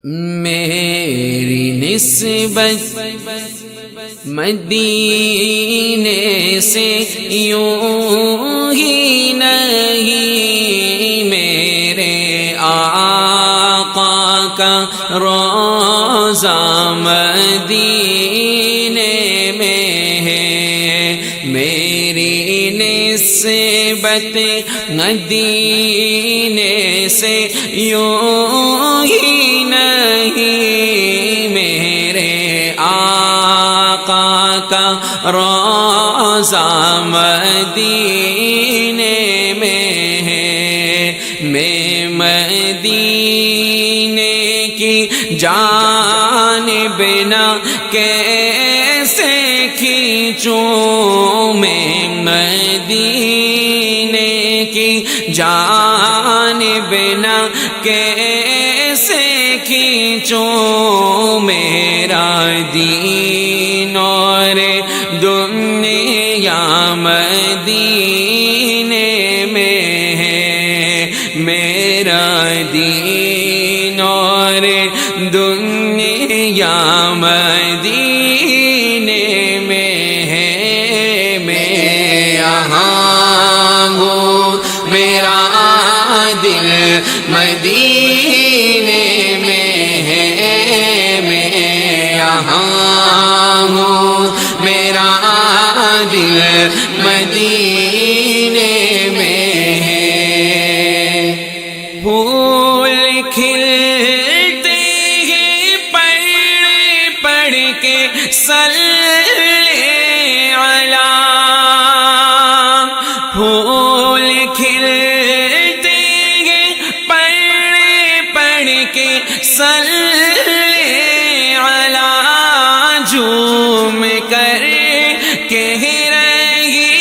میری نسبت مدینے سے یوں ہی نہیں، میرے آقا کا روضہ مدینے میں ہے، میری نسبت مدینے سے یوں ہی نہیں، میرے آقا کا روضہ مدینے میں ہے، میں مدینے کی جانب نہ کیسے کھینچوں، میں مدینے کی جانب نہ کیسے کھینچوں، میرا دین اور دنیا مدینے میں ہے، میرا دین اور دنیا مدینے میں ہے، میں یہاں ہوں میرا دل مدینے میں ہے، میں یہاں ہوں میرا دل مدینے میں ہے، پھول کھلتے ہیں پڑھ پڑھ کے صلی علی، پھول کھلتے ہیں پڑھ پڑھ کے صلی علی، جھوم کر کہہ رہی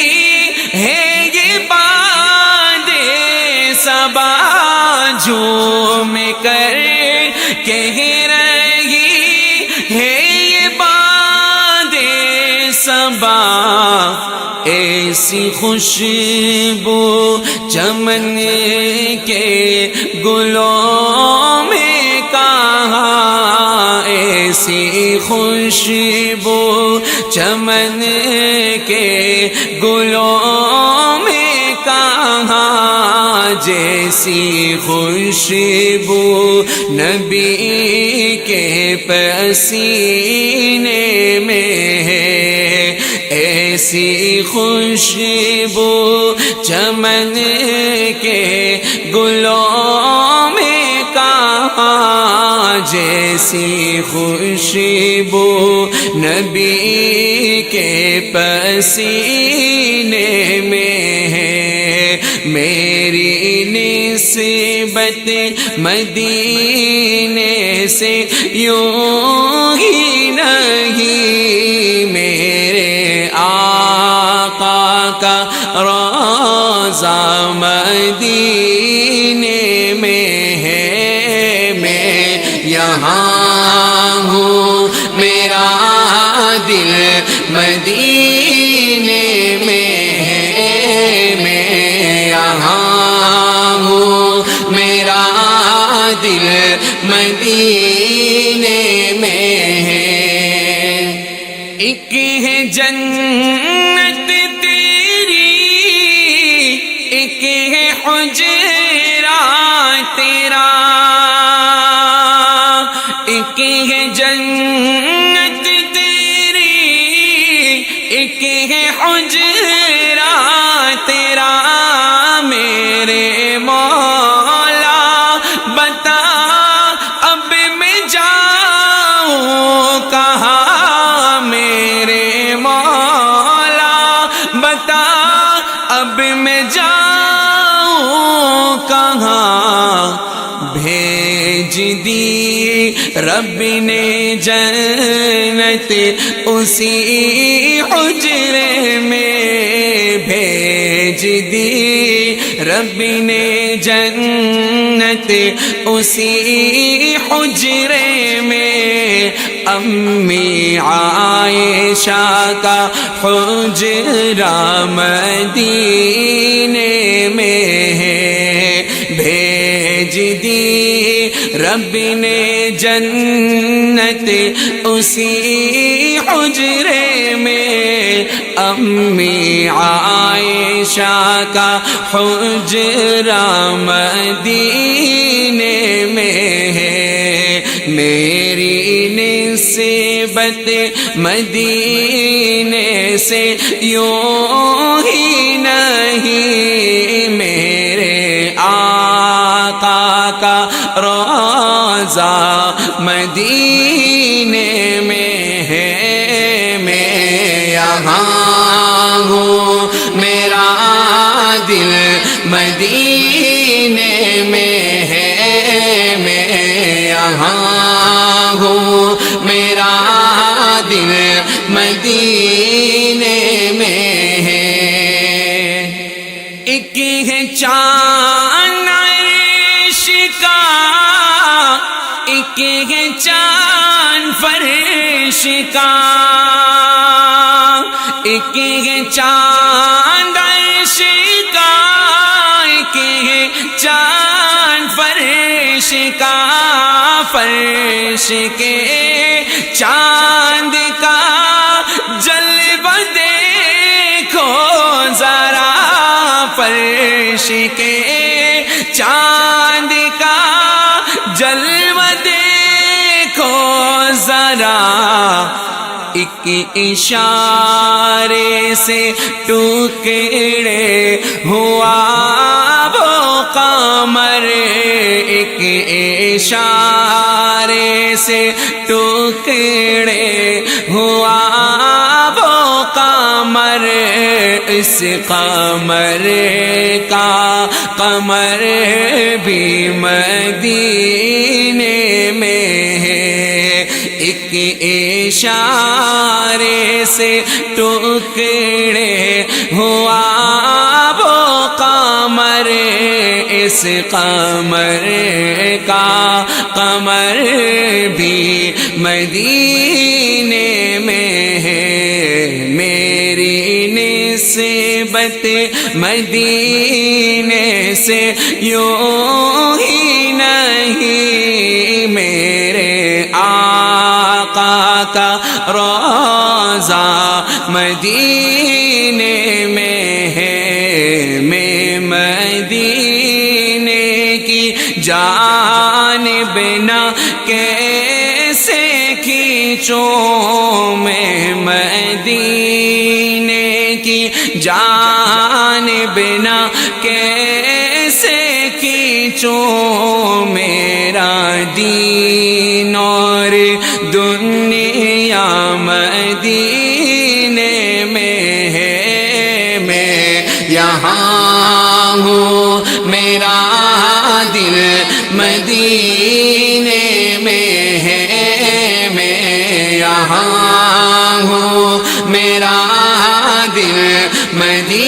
ہے یہ باد صبا، جھوم کر کہہ رہی ہے یہ باد صبا، ایسی خوشبو چمن کے گلوں میں کہاں، ایسی خوشبو چمن کے گلوں میں کہاں، جیسی خوشبو نبی کے پسینے میں ہے، ایسی خوشبو چمن کے گلوں میں کہاں، جیسی خوشبو نبی کے پسینے میں ہے، میری نسبت مدینے سے یوں ہی نہیں، میرے آقا کا روضہ مدینے میں ہے، میں یہاں ہوں میرا دل مدینے میں ہے، میں یہاں ہوں میرا دل مدینے میں ہے، ایک ہے جنت تیری، ایک ہے حجرہ تیرا، ایک ہے جنت تیری، ایک ہے حجرہ تیرا، میرے مولا بتا اب میں جاؤں کہاں، میرے مولا بتا اب میں جاؤں کہاں، بھیج دی رب نے جنت اسی حجرے میں، بھیج دی رب نے جنت اسی حجرے میں، امی عائشہ کا حجرہ مدینے میں ہے، بھیج دی رب نے جنت اسی حجرے میں، امی عائشہ کا حجرہ مدینے میں ہے، میری نسبت مدینے سے یوں ہی نہیں، میرے آقا کا روضہ مدینے میں ہے، میں یہاں ہوں میرا دل مدینے میں ہے، میں یہاں ہوں میرا دل مدینے میں ہے۔ ایک ہے چاند عرش کا، ایک ہے چاند فرش کا، ایک ہے چاند عرش کا، ایک ہے چاند فرش کا، فرش کے چاند کا جلوہ دیکھو ذرا، فرش کے چاند کا جلوہ دیکھو ذرا، ایک اشارے سے ٹکڑے ہوا وہ قمر، ایک اشارے سے ٹکڑے ہوا وہ قمر، اس قمر کا قمر بھی مدینے میں ہے، ایک اشارے سے ٹکڑے ہوا وہ قمر، اس قمر کا قمر بھی مدینے میں ہے، میری نسبت مدینے سے یوں ہی نہیں، میرے آقا کا روضہ مدینے میں ہے، میں مدینے کی جانب نہ کیسے کھینچوں، میں مدینے کی جانب نہ کیسے کھینچوں، میرا دین اور دنیا مدینے میں ہے، میں یہاں ہوں میرا دل مدینے میں ہے، میں یہاں ہوں میرا دل مدینے